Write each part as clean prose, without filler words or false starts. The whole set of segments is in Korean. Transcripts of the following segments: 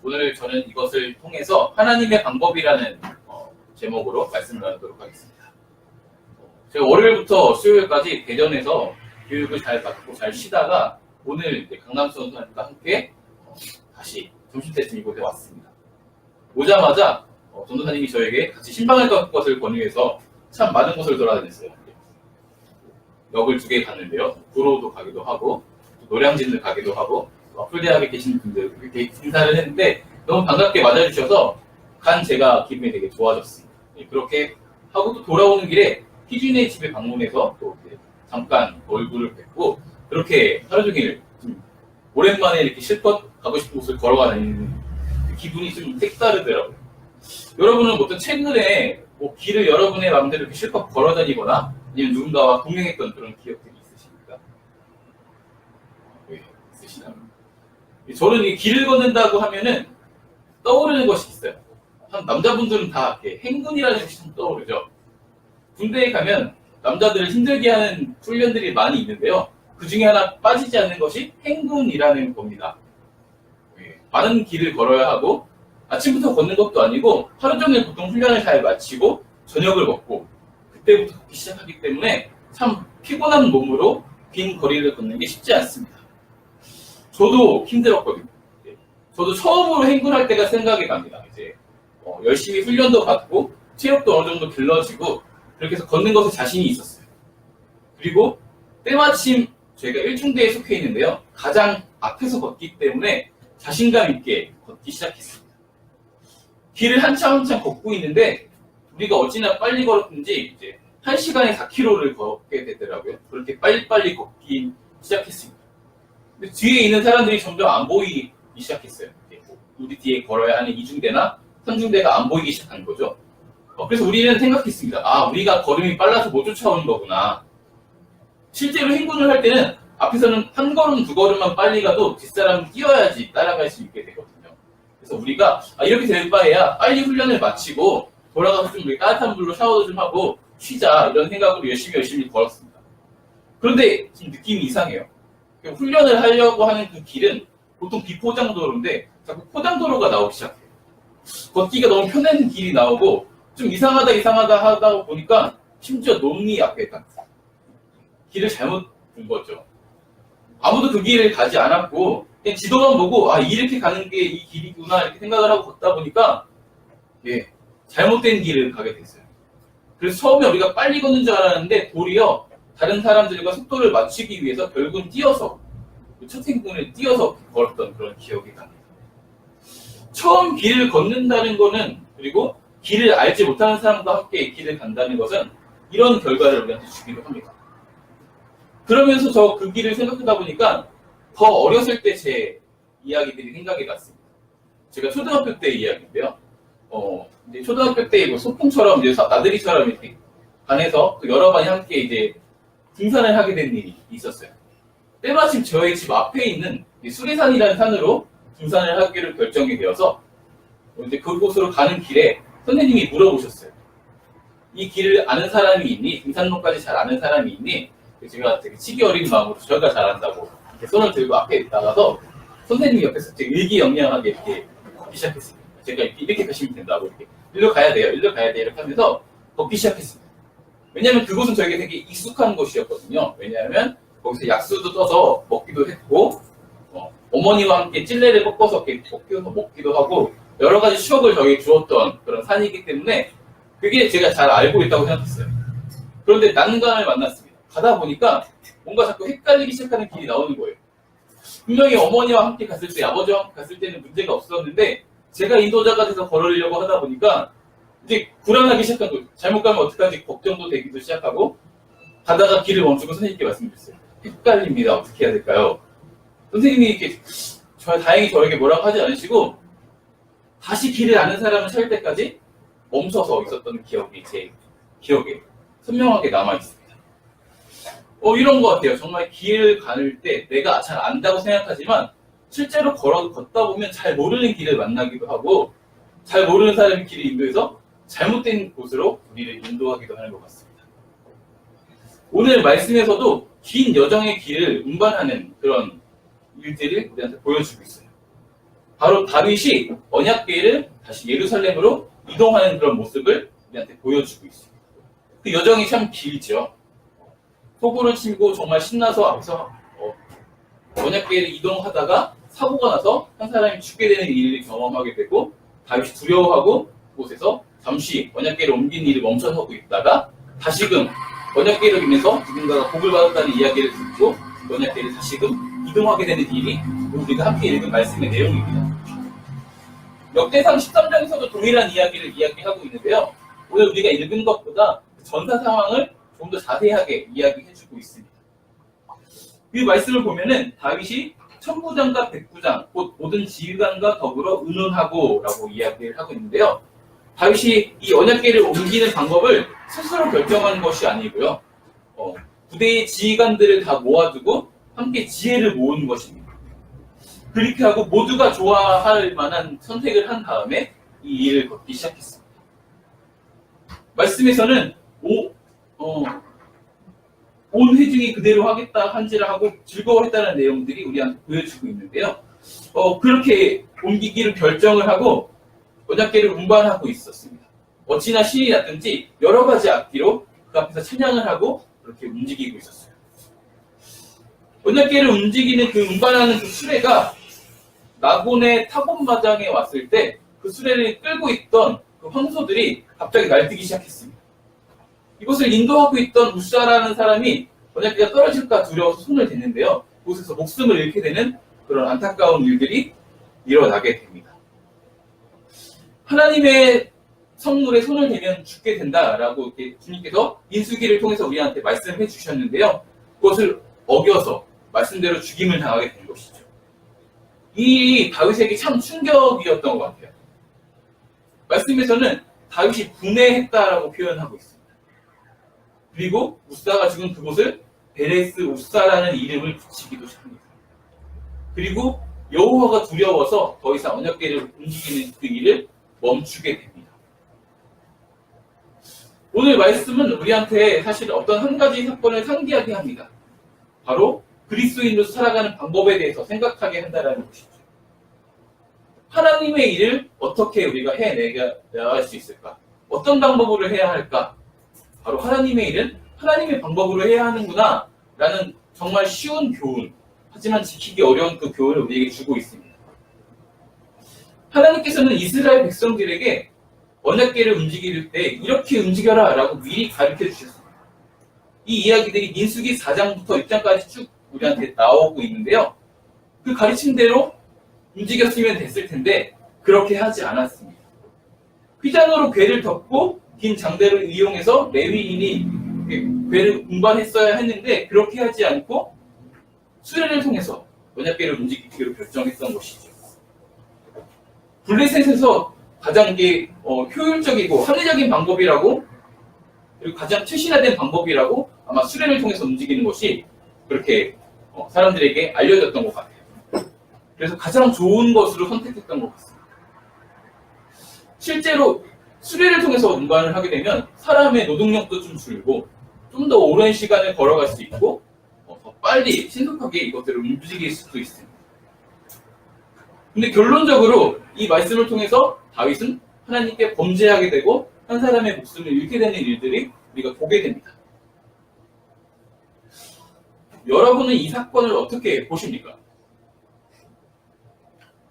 오늘 저는 이것을 통해서 하나님의 방법이라는 제목으로 말씀을 나누도록 하겠습니다. 제가 월요일부터 수요일까지 대전에서 교육을 잘 받고 잘 쉬다가 오늘 이제 강남수 선생님과 함께 다시 점심때쯤 이곳에 왔습니다. 오자마자 전도사님이 저에게 같이 신방을 갈 것을 권유해서 참 많은 곳을 돌아다녔어요. 역을 2개 갔는데요. 구로도 가기도 하고 노량진을 가기도 하고 풀대학에 계신 분들 이렇게 인사를 했는데 너무 반갑게 맞아주셔서 간 제가 기분이 되게 좋아졌습니다. 그렇게 하고 또 돌아오는 길에 희준의 집에 방문해서 또 잠깐 얼굴을 뵙고 그렇게 하루 종일 좀 오랜만에 이렇게 실컷 가고 싶은 곳을 걸어가는 기분이 좀 색다르더라고요. 여러분은 어떤 최근에 뭐 길을 여러분의 마음대로 이렇게 실컷 걸어다니거나 아니면 누군가와 동행했던 그런 기억들이 있으십니까? 네, 있으시다면. 저는 이 길을 걷는다고 하면은 떠오르는 것이 있어요. 한 남자분들은 다 이렇게 행군이라는 것이 좀 떠오르죠. 군대에 가면 남자들을 힘들게 하는 훈련들이 많이 있는데요. 그 중에 하나 빠지지 않는 것이 행군이라는 겁니다. 많은 길을 걸어야 하고 아침부터 걷는 것도 아니고 하루 종일 보통 훈련을 잘 마치고 저녁을 먹고 그때부터 걷기 시작하기 때문에 참 피곤한 몸으로 긴 거리를 걷는 게 쉽지 않습니다. 저도 힘들었거든요. 저도 처음으로 행군할 때가 생각이 납니다. 이제 열심히 훈련도 받고 체력도 어느 정도 길러지고 그렇게 해서 걷는 것에 자신이 있었어요. 그리고 때마침 저희가 1중대에 속해 있는데요. 가장 앞에서 걷기 때문에 자신감 있게 걷기 시작했습니다. 길을 한참 걷고 있는데 우리가 어찌나 빨리 걸었는지 이제 1시간에 4km를 걷게 되더라고요. 그렇게 빨리빨리 걷기 시작했습니다. 근데 뒤에 있는 사람들이 점점 안 보이기 시작했어요. 우리 뒤에 걸어야 하는 2중대나 3중대가 안 보이기 시작한 거죠. 그래서 우리는 생각했습니다. 아, 우리가 걸음이 빨라서 못 쫓아오는 거구나. 실제로 행군을 할 때는 앞에서는 1걸음, 2걸음만 빨리 가도 뒷사람은 뛰어야지 따라갈 수 있게 되거든요. 그래서 우리가 이렇게 될 바에야 빨리 훈련을 마치고 돌아가서 좀 우리 따뜻한 물로 샤워도 좀 하고 쉬자 이런 생각으로 열심히 걸었습니다. 그런데 지금 느낌이 이상해요. 훈련을 하려고 하는 그 길은 보통 비포장도로인데 자꾸 포장도로가 나오기 시작해요. 걷기가 너무 편한 길이 나오고 좀 이상하다 하다 보니까 심지어 논리 앞에 딱 길을 잘못 본 거죠. 아무도 그 길을 가지 않았고 그냥 지도만 보고 이렇게 가는 게 이 길이구나 이렇게 생각을 하고 걷다 보니까 잘못된 길을 가게 됐어요. 그래서 처음에 우리가 빨리 걷는 줄 알았는데 도리어 다른 사람들과 속도를 맞추기 위해서 결국은 뛰어서 첫 행군을 뛰어서 걸었던 그런 기억이 납니다. 처음 길을 걷는다는 거는 그리고 길을 알지 못하는 사람과 함께 길을 간다는 것은 이런 결과를 우리한테 주기도 합니다. 그러면서 저 그 길을 생각하다 보니까 더 어렸을 때 제 이야기들이 생각이 났습니다. 제가 초등학교 때 이야기인데요. 이제 초등학교 때 뭐 소풍처럼 이제 나들이처럼 이렇게 반에서 또 여러 반이 함께 이제 등산을 하게 된 일이 있었어요. 때마침 저희 집 앞에 있는 수리산이라는 산으로 등산을 하기로 결정이 되어서 이제 그곳으로 가는 길에 선생님이 물어보셨어요. 이 길을 아는 사람이 있니? 등산로까지 잘 아는 사람이 있니? 제가 되게 치기 어린 마음으로 저희가 잘한다고 이렇게 손을 들고 앞에 나가서 선생님이 옆에서 되게 의기영양하게 이렇게 걷기 시작했습니다. 제가 이렇게 가시면 된다고 이렇게 일로 가야 돼요 이렇게 하면서 걷기 시작했습니다. 왜냐하면 그곳은 저에게 되게 익숙한 곳이었거든요. 왜냐하면 거기서 약수도 떠서 먹기도 했고 어머니와 함께 찔레를 꺾어서 먹기도 하고 여러 가지 추억을 저에게 주었던 그런 산이기 때문에 그게 제가 잘 알고 있다고 생각했어요. 그런데 난간을 만났습니다. 가다 보니까 뭔가 자꾸 헷갈리기 시작하는 길이 나오는 거예요. 분명히 어머니와 함께 갔을 때, 아버지와 함께 갔을 때는 문제가 없었는데 제가 인도자가 돼서 걸으려고 하다 보니까 이제 불안하기 시작한 거죠. 잘못 가면 어떡하지 걱정도 되기도 시작하고 가다가 길을 멈추고 선생님께 말씀드렸어요. 헷갈립니다. 어떻게 해야 될까요? 선생님이 이렇게 다행히 저에게 뭐라고 하지 않으시고 다시 길을 아는 사람을 찾을 때까지 멈춰서 있었던 기억이 제 기억에 선명하게 남아있습니다. 이런 것 같아요. 정말 길을 가는 때 내가 잘 안다고 생각하지만 실제로 걷다 보면 잘 모르는 길을 만나기도 하고 잘 모르는 사람이 길을 인도해서 잘못된 곳으로 우리를 인도하기도 하는 것 같습니다. 오늘 말씀에서도 긴 여정의 길을 운반하는 그런 일들을 우리한테 보여주고 있어요. 바로 다윗이 언약궤를 다시 예루살렘으로 이동하는 그런 모습을 우리한테 보여주고 있습니다. 그 여정이 참 길죠. 소고를 치고 정말 신나서 앞서 언약궤를 이동하다가 사고가 나서 한 사람이 죽게 되는 일을 경험하게 되고 다윗이 두려워하고 그곳에서 잠시 언약궤를 옮긴 일을 멈춰서고 있다가 다시금 언약궤로 인해서 누군가가 복을 받았다는 이야기를 듣고 언약궤를 다시금 이동하게 되는 일이 우리가 함께 읽은 말씀의 내용입니다. 역대상 13장에서도 동일한 이야기를 이야기하고 있는데요. 오늘 우리가 읽은 것보다 전사 상황을 좀 더 자세하게 이야기해주고 있습니다. 이 말씀을 보면은 다윗이 천부장과 백부장, 곧 모든 지휘관과 더불어 의논하고 라고 이야기를 하고 있는데요. 다윗이 이 언약궤를 옮기는 방법을 스스로 결정하는 것이 아니고요. 부대의 지휘관들을 다 모아두고 함께 지혜를 모은 것입니다. 그렇게 하고 모두가 좋아할 만한 선택을 한 다음에 이 일을 걷기 시작했습니다. 말씀에서는 온 회중이 그대로 하겠다 한지라 하고 즐거워했다는 내용들이 우리한테 보여주고 있는데요. 그렇게 옮기기를 결정을 하고 언약궤를 운반하고 있었습니다. 어찌나 신이 났든지 여러 가지 악기로 그 앞에서 찬양을 하고 그렇게 움직이고 있었어요. 언약궤를 움직이는 그 운반하는 그 수레가 나곤의 타곤마장에 왔을 때 그 수레를 끌고 있던 그 황소들이 갑자기 날뛰기 시작했습니다. 이것을 인도하고 있던 우사라는 사람이 언약궤가 떨어질까 두려워서 손을 댔는데요. 그곳에서 목숨을 잃게 되는 그런 안타까운 일들이 일어나게 됩니다. 하나님의 성물에 손을 대면 죽게 된다라고 이렇게 주님께서 민수기를 통해서 우리한테 말씀해 주셨는데요. 그것을 어겨서 말씀대로 죽임을 당하게 된 것이죠. 이 일이 다윗에게 참 충격이었던 것 같아요. 말씀에서는 다윗이 분해했다라고 표현하고 있습니다. 그리고 우사가 죽은 그곳을 베레스 우사라는 이름을 붙이기도 합니다. 그리고 여호와가 두려워서 더 이상 언약궤를 움직이는 그 일을 멈추게 됩니다. 오늘 말씀은 우리한테 사실 어떤 한 가지 사건을 상기하게 합니다. 바로 그리스도인으로 살아가는 방법에 대해서 생각하게 한다는 것이죠. 하나님의 일을 어떻게 우리가 해내갈 수 있을까? 어떤 방법으로 해야 할까? 바로 하나님의 일은 하나님의 방법으로 해야 하는구나 라는 정말 쉬운 교훈, 하지만 지키기 어려운 그 교훈을 우리에게 주고 있습니다. 하나님께서는 이스라엘 백성들에게 언약궤를 움직일 때 이렇게 움직여라 라고 미리 가르쳐 주셨습니다. 이 이야기들이 민수기 4장부터 6장까지 쭉 우리한테 나오고 있는데요. 그 가르침대로 움직였으면 됐을 텐데 그렇게 하지 않았습니다. 휘장으로 궤를 덮고 긴 장대를 이용해서 레위인이 궤를 운반했어야 했는데 그렇게 하지 않고 수레를 통해서 언약궤를 움직이기로 결정했던 것이죠. 블레셋에서 가장 효율적이고 합리적인 방법이라고 그리고 가장 최신화된 방법이라고 아마 수레를 통해서 움직이는 것이 그렇게 사람들에게 알려졌던 것 같아요. 그래서 가장 좋은 것으로 선택했던 것 같습니다. 실제로 수레를 통해서 운반을 하게 되면 사람의 노동력도 좀 줄고 좀 더 오랜 시간을 걸어갈 수 있고 더 빨리 신속하게 이것들을 움직일 수도 있습니다. 근데 결론적으로 이 말씀을 통해서 다윗은 하나님께 범죄하게 되고 한 사람의 목숨을 잃게 되는 일들이 우리가 보게 됩니다. 여러분은 이 사건을 어떻게 보십니까?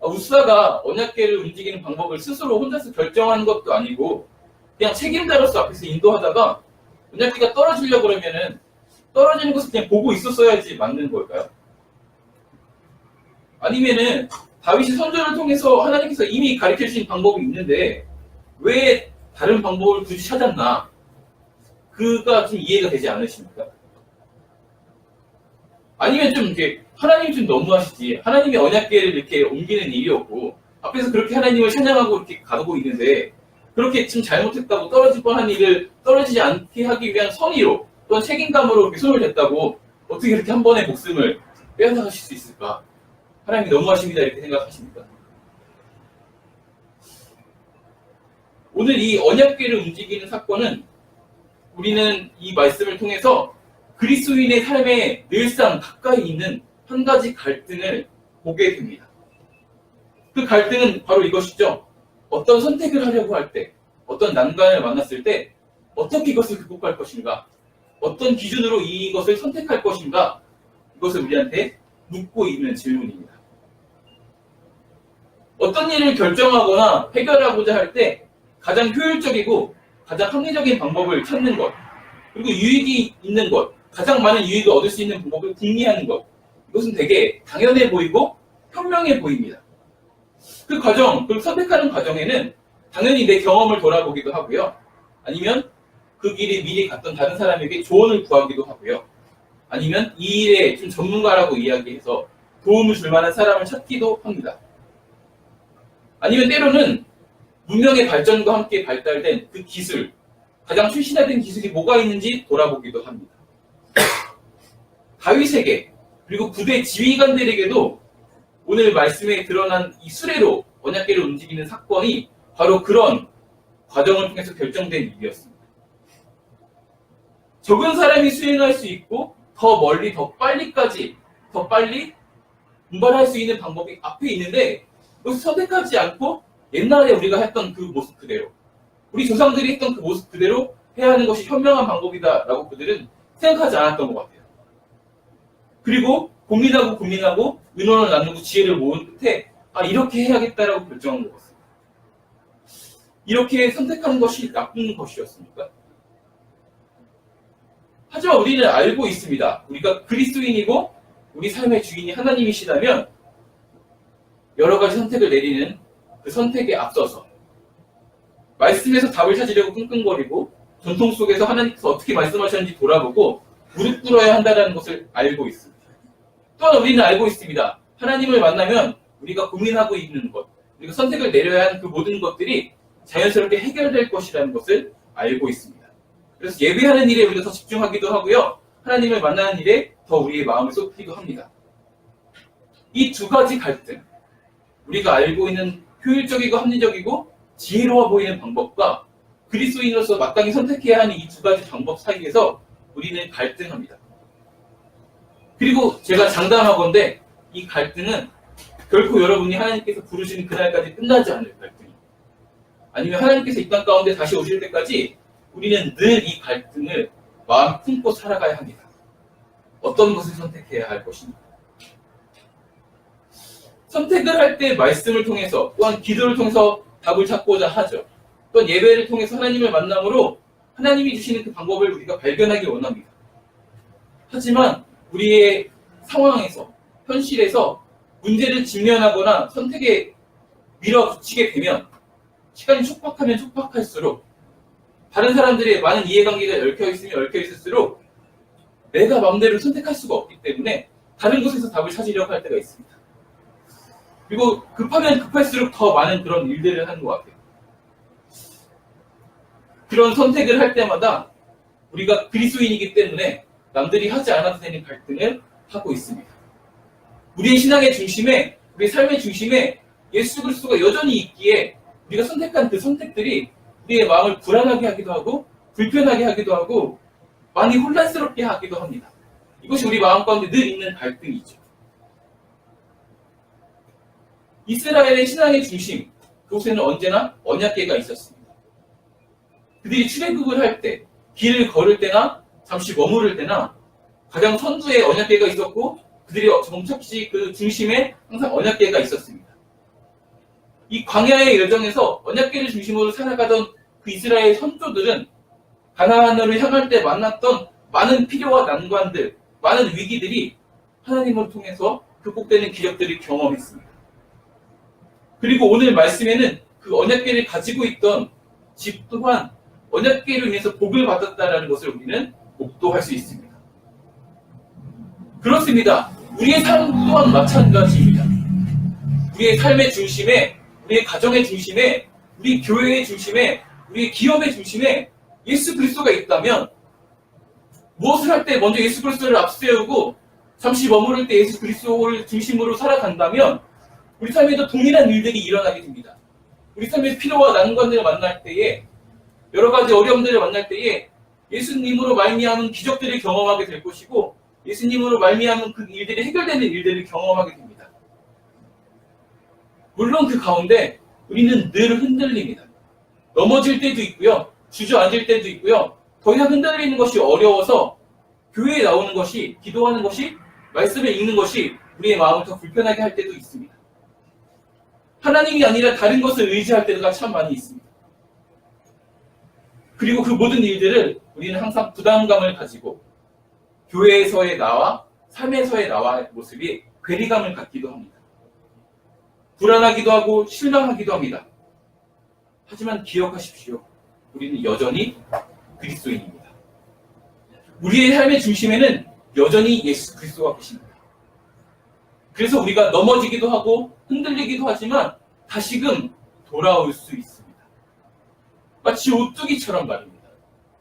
우사가 언약궤를 움직이는 방법을 스스로 혼자서 결정하는 것도 아니고 그냥 책임자로서 앞에서 인도하다가 언약궤가 떨어지려고 그러면은 떨어지는 것을 그냥 보고 있었어야지 맞는 걸까요? 아니면은 다윗이 선조를 통해서 하나님께서 이미 가르쳐 주신 방법이 있는데 왜 다른 방법을 굳이 찾았나? 그가 좀 이해가 되지 않으십니까? 아니면 좀 이렇게 하나님 좀 너무하시지. 하나님의 언약궤를 이렇게 옮기는 일이었고 앞에서 그렇게 하나님을 찬양하고 이렇게 가고 있는데 그렇게 좀 잘못했다고 떨어질 뻔한 일을 떨어지지 않게 하기 위한 선의로 또는 책임감으로 이렇게 손을 댔다고 어떻게 이렇게 한 번에 목숨을 빼앗아가실 수 있을까? 하나님이 너무하십니다 이렇게 생각하십니까? 오늘 이 언약궤를 움직이는 사건은 우리는 이 말씀을 통해서 그리스도인의 삶에 늘상 가까이 있는 한 가지 갈등을 보게 됩니다. 그 갈등은 바로 이것이죠. 어떤 선택을 하려고 할 때, 어떤 난관을 만났을 때 어떻게 이것을 극복할 것인가, 어떤 기준으로 이것을 선택할 것인가, 이것을 우리한테 묻고 있는 질문입니다. 어떤 일을 결정하거나 해결하고자 할 때 가장 효율적이고 가장 합리적인 방법을 찾는 것, 그리고 유익이 있는 것, 가장 많은 유익을 얻을 수 있는 방법을 궁리하는 것, 이것은 되게 당연해 보이고 현명해 보입니다. 그 과정, 그 선택하는 과정에는 당연히 내 경험을 돌아보기도 하고요. 아니면 그 길에 미리 갔던 다른 사람에게 조언을 구하기도 하고요. 아니면 이 일에 좀 전문가라고 이야기해서 도움을 줄 만한 사람을 찾기도 합니다. 아니면 때로는 문명의 발전과 함께 발달된 그 기술, 가장 최신화된 기술이 뭐가 있는지 돌아보기도 합니다. 다윗에게 그리고 부대 지휘관들에게도 오늘 말씀에 드러난 이 수레로 언약궤를 움직이는 사건이 바로 그런 과정을 통해서 결정된 일이었습니다. 적은 사람이 수행할 수 있고 더 멀리 더 빨리 분발할 수 있는 방법이 앞에 있는데 그것을 선택하지 않고 옛날에 우리가 했던 그 모습 그대로, 우리 조상들이 했던 그 모습 그대로 해야 하는 것이 현명한 방법이다라고 그들은 생각하지 않았던 것 같아요. 그리고 고민하고 의논을 나누고 지혜를 모은 끝에 이렇게 해야겠다라고 결정한 것 같습니다. 이렇게 선택하는 것이 나쁜 것이었습니까? 하지만 우리는 알고 있습니다. 우리가 그리스도인이고 우리 삶의 주인이 하나님이시다면 여러 가지 선택을 내리는 그 선택에 앞서서 말씀에서 답을 찾으려고 끙끙거리고 전통 속에서 하나님께서 어떻게 말씀하셨는지 돌아보고 무릎 꿇어야 한다는 것을 알고 있습니다. 또한 우리는 알고 있습니다. 하나님을 만나면 우리가 고민하고 있는 것, 우리가 선택을 내려야 하는 그 모든 것들이 자연스럽게 해결될 것이라는 것을 알고 있습니다. 그래서 예배하는 일에 우리가 더 집중하기도 하고요. 하나님을 만나는 일에 더 우리의 마음을 쏟기도 합니다. 이 두 가지 갈등, 우리가 알고 있는 효율적이고 합리적이고 지혜로워 보이는 방법과 그리스도인으로서 마땅히 선택해야 하는 이 두 가지 방법 사이에서 우리는 갈등합니다. 그리고 제가 장담하건대 이 갈등은 결코 여러분이 하나님께서 부르시는 그날까지 끝나지 않을 갈등입니다. 아니면 하나님께서 이 땅 가운데 다시 오실 때까지 우리는 늘 이 갈등을 마음 품고 살아가야 합니다. 어떤 것을 선택해야 할 것입니다. 선택을 할 때 말씀을 통해서 또한 기도를 통해서 답을 찾고자 하죠. 또한 예배를 통해서 하나님을 만남으로 하나님이 주시는 그 방법을 우리가 발견하기 원합니다. 하지만 우리의 상황에서, 현실에서 문제를 직면하거나 선택에 밀어붙이게 되면 시간이 촉박하면 촉박할수록 다른 사람들의 많은 이해관계가 얽혀있으면 얽혀있을수록 내가 마음대로 선택할 수가 없기 때문에 다른 곳에서 답을 찾으려고 할 때가 있습니다. 그리고 급하면 급할수록 더 많은 그런 일들을 하는 것 같아요. 그런 선택을 할 때마다 우리가 그리스도인이기 때문에 남들이 하지 않아도 되는 갈등을 하고 있습니다. 우리의 신앙의 중심에, 우리의 삶의 중심에 예수 그리스도가 여전히 있기에 우리가 선택한 그 선택들이 우리의 마음을 불안하게 하기도 하고 불편하게 하기도 하고 많이 혼란스럽게 하기도 합니다. 이것이 우리 마음 가운데 늘 있는 갈등이죠. 이스라엘의 신앙의 중심, 그곳에는 언제나 언약궤가 있었습니다. 그들이 출애굽을 할 때, 길을 걸을 때나 잠시 머무를 때나 가장 선두에 언약궤가 있었고 그들이 정착지 그 중심에 항상 언약궤가 있었습니다. 이 광야의 여정에서 언약궤를 중심으로 살아가던 그 이스라엘 선조들은 가나안으로 향할 때 만났던 많은 필요와 난관들, 많은 위기들이 하나님을 통해서 극복되는 기적들을 경험했습니다. 그리고 오늘 말씀에는 그 언약궤를 가지고 있던 집 또한 언약궤로 인해서 복을 받았다는 것을 우리는 목도할 수 있습니다. 그렇습니다. 우리의 삶 또한 마찬가지입니다. 우리의 삶의 중심에, 우리의 가정의 중심에, 우리 교회의 중심에, 우리의 기업의 중심에 예수 그리스도가 있다면 무엇을 할 때 먼저 예수 그리스도를 앞세우고 잠시 머무를 때 예수 그리스도를 중심으로 살아간다면 우리 삶에도 동일한 일들이 일어나게 됩니다. 우리 삶의 필요와 난관들을 만날 때에 여러 가지 어려움들을 만날 때에 예수님으로 말미암은 기적들을 경험하게 될 것이고 예수님으로 말미암은 그 일들이 해결되는 일들을 경험하게 됩니다. 물론 그 가운데 우리는 늘 흔들립니다. 넘어질 때도 있고요. 주저앉을 때도 있고요. 더 이상 흔들리는 것이 어려워서 교회에 나오는 것이, 기도하는 것이, 말씀을 읽는 것이 우리의 마음을 더 불편하게 할 때도 있습니다. 하나님이 아니라 다른 것을 의지할 때가 참 많이 있습니다. 그리고 그 모든 일들을 우리는 항상 부담감을 가지고 교회에서의 나와 삶에서의 나와의 모습이 괴리감을 갖기도 합니다. 불안하기도 하고 실망하기도 합니다. 하지만 기억하십시오. 우리는 여전히 그리스도인입니다. 우리의 삶의 중심에는 여전히 예수 그리스도가 계십니다. 그래서 우리가 넘어지기도 하고 흔들리기도 하지만 다시금 돌아올 수 있습니다. 마치 오뚜기처럼 말입니다.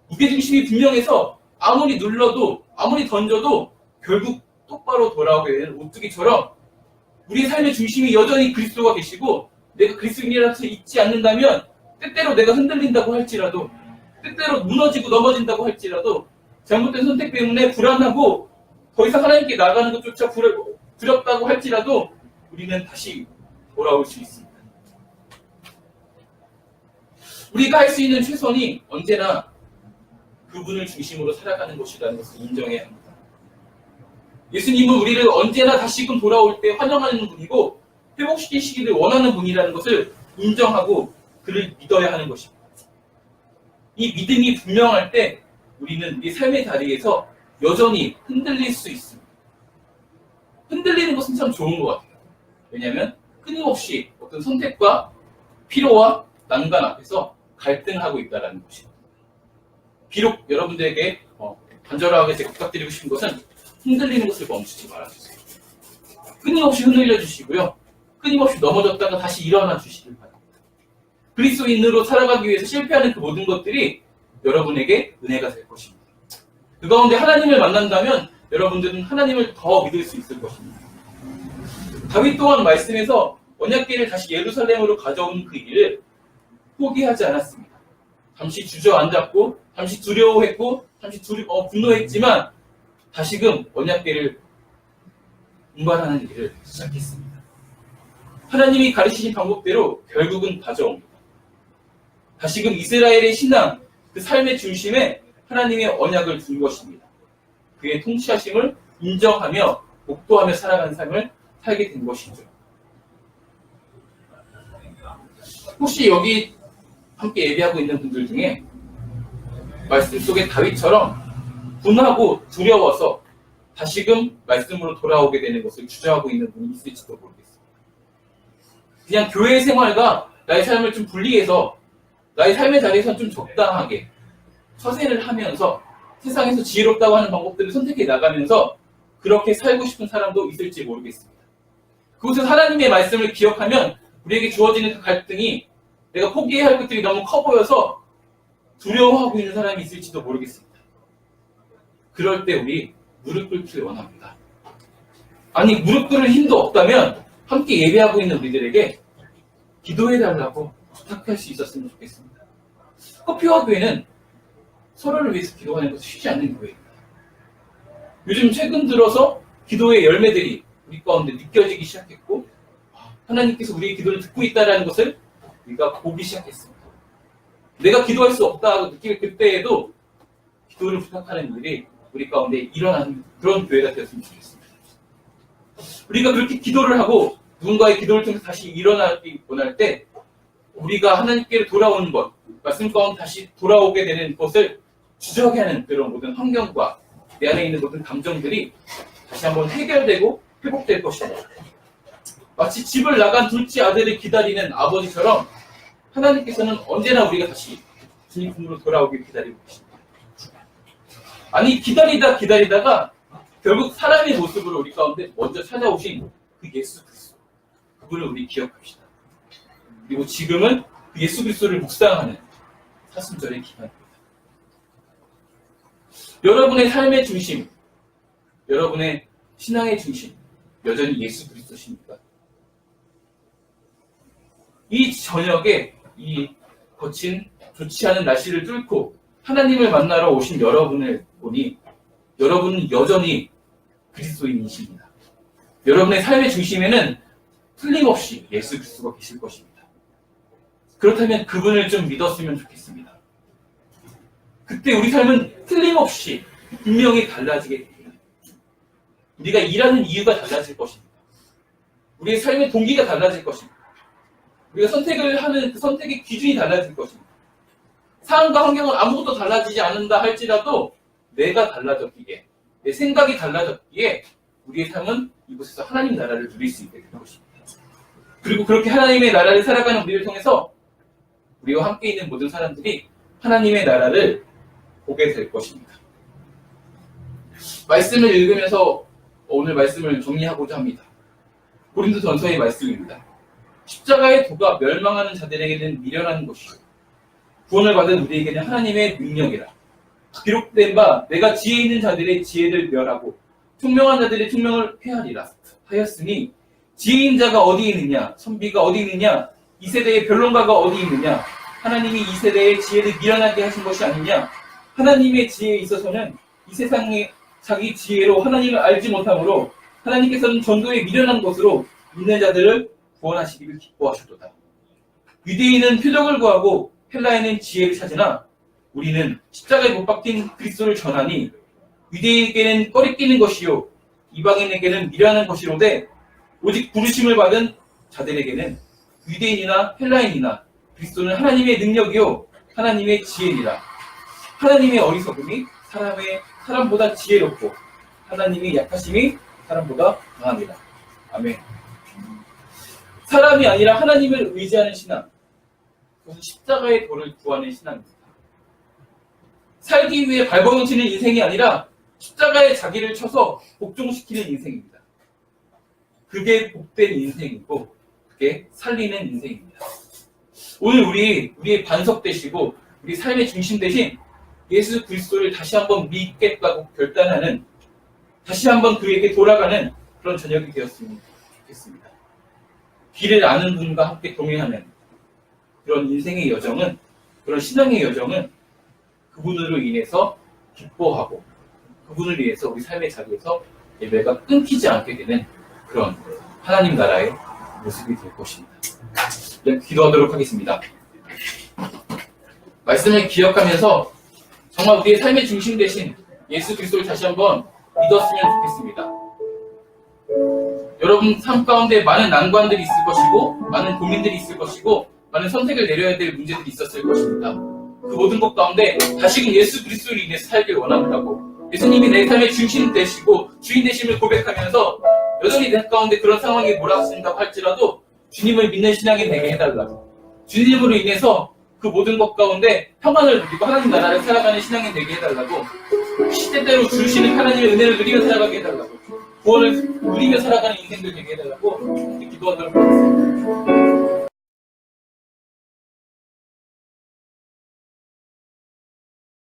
무게중심이 분명해서 아무리 눌러도 아무리 던져도 결국 똑바로 돌아오게 되는 오뚜기처럼 우리의 삶의 중심이 여전히 그리스도가 계시고 내가 그리스도인이라서 잊지 않는다면 때때로 내가 흔들린다고 할지라도 때때로 무너지고 넘어진다고 할지라도 잘못된 선택 때문에 불안하고 더 이상 하나님께 나가는 것조차 두렵다고 할지라도 우리는 다시 돌아올 수 있습니다. 우리가 할 수 있는 최선이 언제나 그분을 중심으로 살아가는 것이라는 것을 인정해야 합니다. 예수님은 우리를 언제나 다시금 돌아올 때 환영하는 분이고 회복시키시기를 원하는 분이라는 것을 인정하고 그를 믿어야 하는 것입니다. 이 믿음이 분명할 때 우리는 우리 삶의 자리에서 여전히 흔들릴 수 있습니다. 흔들리는 것은 참 좋은 것 같아요. 왜냐하면 끊임없이 어떤 선택과 피로와 난관 앞에서 갈등하고 있다는 것입니다. 비록 여러분들에게 간절하게 제가 부탁드리고 싶은 것은 흔들리는 것을 멈추지 말아주세요. 끊임없이 흔들려 주시고요. 끊임없이 넘어졌다가 다시 일어나 주시길 바랍니다. 그리스도인으로 살아가기 위해서 실패하는 그 모든 것들이 여러분에게 은혜가 될 것입니다. 그 가운데 하나님을 만난다면 여러분들은 하나님을 더 믿을 수 있을 것입니다. 다윗 또한 말씀에서 언약궤를 다시 예루살렘으로 가져온 그 일을 포기하지 않았습니다. 잠시 주저앉았고 잠시 두려워했고 잠시 분노했지만 다시금 언약궤를 운반하는 일을 시작했습니다. 하나님이 가르치신 방법대로 결국은 가져옵니다. 다시금 이스라엘의 신앙, 그 삶의 중심에 하나님의 언약을 둔 것입니다. 그의 통치하심을 인정하며 목도하며 살아가는 삶을 살게 된 것이죠. 혹시 여기 함께 예배하고 있는 분들 중에 말씀 속에 다윗처럼 분하고 두려워서 다시금 말씀으로 돌아오게 되는 것을 주저하고 있는 분이 있을지도 모르겠습니다. 그냥 교회 생활과 나의 삶을 좀 분리해서 나의 삶의 자리에서 좀 적당하게 처세를 하면서 세상에서 지혜롭다고 하는 방법들을 선택해 나가면서 그렇게 살고 싶은 사람도 있을지 모르겠습니다. 그곳에서 하나님의 말씀을 기억하면 우리에게 주어지는 그 갈등이 내가 포기해야 할 것들이 너무 커 보여서 두려워하고 있는 사람이 있을지도 모르겠습니다. 그럴 때 우리 무릎 꿇기를 원합니다. 아니 무릎 꿇을 힘도 없다면 함께 예배하고 있는 우리들에게 기도해달라고 부탁할 수 있었으면 좋겠습니다. 커피와 교회는 서로를 위해서 기도하는 것이 쉽지 않는 교회입니다. 요즘 최근 들어서 기도의 열매들이 우리 가운데 느껴지기 시작했고 하나님께서 우리의 기도를 듣고 있다는 것을 우리가 보기 시작했습니다. 내가 기도할 수 없다고 느낄 그때에도 기도를 부탁하는 일이 우리 가운데 일어나는 그런 교회가 되었으면 좋겠습니다. 우리가 그렇게 기도를 하고 누군가의 기도를 통해서 다시 일어나기 원할 때 우리가 하나님께 돌아오는 것, 말씀 가운데 다시 돌아오게 되는 것을 주저하게 하는 그런 모든 환경과 내 안에 있는 모든 감정들이 다시 한번 해결되고 회복될 것입니다. 마치 집을 나간 둘째 아들을 기다리는 아버지처럼 하나님께서는 언제나 우리가 다시 주님 품으로 돌아오길 기다리고 계십니다. 아니 기다리다가 결국 사람의 모습으로 우리 가운데 먼저 찾아오신 그 예수 그리스도, 그분을 우리 기억합시다. 그리고 지금은 그 예수 그리스도를 묵상하는 사순절의 기간입니다. 여러분의 삶의 중심, 여러분의 신앙의 중심, 여전히 예수 그리스도십니까? 이 저녁에 이 거친 좋지 않은 날씨를 뚫고 하나님을 만나러 오신 여러분을 보니 여러분은 여전히 그리스도인이십니다. 여러분의 삶의 중심에는 틀림없이 예수 그리스도가 계실 것입니다. 그렇다면 그분을 좀 믿었으면 좋겠습니다. 그때 우리 삶은 틀림없이 분명히 달라지게 됩니다. 우리가 일하는 이유가 달라질 것입니다. 우리의 삶의 동기가 달라질 것입니다. 우리가 선택을 하는 그 선택의 기준이 달라질 것입니다. 상황과 환경은 아무것도 달라지지 않는다 할지라도 내가 달라졌기에, 내 생각이 달라졌기에 우리의 삶은 이곳에서 하나님 나라를 누릴 수 있게 될 것입니다. 그리고 그렇게 하나님의 나라를 살아가는 우리를 통해서 우리와 함께 있는 모든 사람들이 하나님의 나라를 보게 될 것입니다. 말씀을 읽으면서 오늘 말씀을 정리하고자 합니다. 고린도전서의 말씀입니다. 십자가의 도가 멸망하는 자들에게는 미련한 것이요 구원을 받은 우리에게는 하나님의 능력이라. 기록된 바 내가 지혜 있는 자들의 지혜를 멸하고 총명한 자들의 총명을 폐하리라 하였으니 지혜인 자가 어디 있느냐, 선비가 어디 있느냐, 이 세대의 변론가가 어디 있느냐, 하나님이 이 세대의 지혜를 미련하게 하신 것이 아니냐. 하나님의 지혜에 있어서는 이 세상의 자기 지혜로 하나님을 알지 못하므로 하나님께서는 전도에 미련한 것으로 믿는 자들을 구원하시기를 기뻐하셨도다. 유대인은 표적을 구하고 헬라인은 지혜를 찾으나 우리는 십자가에 못 박힌 그리스도를 전하니 유대인에게는 꺼리끼는 것이요 이방인에게는 미련한 것이로되 오직 부르심을 받은 자들에게는 유대인이나 헬라인이나 그리스도는 하나님의 능력이요 하나님의 지혜니라. 하나님의 어리석음이 사람보다 지혜롭고 하나님의 약하심이 사람보다 강합니다. 아멘. 사람이 아니라 하나님을 의지하는 신앙, 그것은 십자가의 도를 구하는 신앙입니다. 살기 위해 발버둥치는 인생이 아니라 십자가에 자기를 쳐서 복종시키는 인생입니다. 그게 복된 인생이고 그게 살리는 인생입니다. 오늘 우리의 반석 되시고 우리 삶의 중심 되신 예수 그리스도를 다시 한번 믿겠다고 결단하는, 다시 한번 그에게 돌아가는 그런 저녁이 되었으면 좋겠습니다. 길을 아는 분과 함께 동행하는 그런 인생의 여정은, 그런 신앙의 여정은 그분으로 인해서 기뻐하고 그분을 위해서 우리 삶의 자리에서 예배가 끊기지 않게 되는 그런 하나님 나라의 모습이 될 것입니다. 네, 기도하도록 하겠습니다. 말씀을 기억하면서 정말 우리의 삶의 중심 되신 예수 그리스도를 다시 한번 믿었으면 좋겠습니다. 여러분 삶 가운데 많은 난관들이 있을 것이고 많은 고민들이 있을 것이고 많은 선택을 내려야 될 문제들이 있었을 것입니다. 그 모든 것 가운데 다시금 예수 그리스도를 인해서 살길 원합니다고, 예수님이 내 삶의 중심 되시고 주인 되심을 고백하면서 여전히 내 가운데 그런 상황이 몰아친다고 할지라도 주님을 믿는 신앙이 되게 해달라고, 주님으로 인해서 그 모든 것 가운데 평안을 누리고 하나님 나라를 살아가는 신앙이 되게 해달라고, 시대대로 주시는 하나님의 은혜를 누리며 살아가게 해달라고, 구원을 누리며 살아가는 인생들 되게 해달라고 기도하도록 하겠습니다.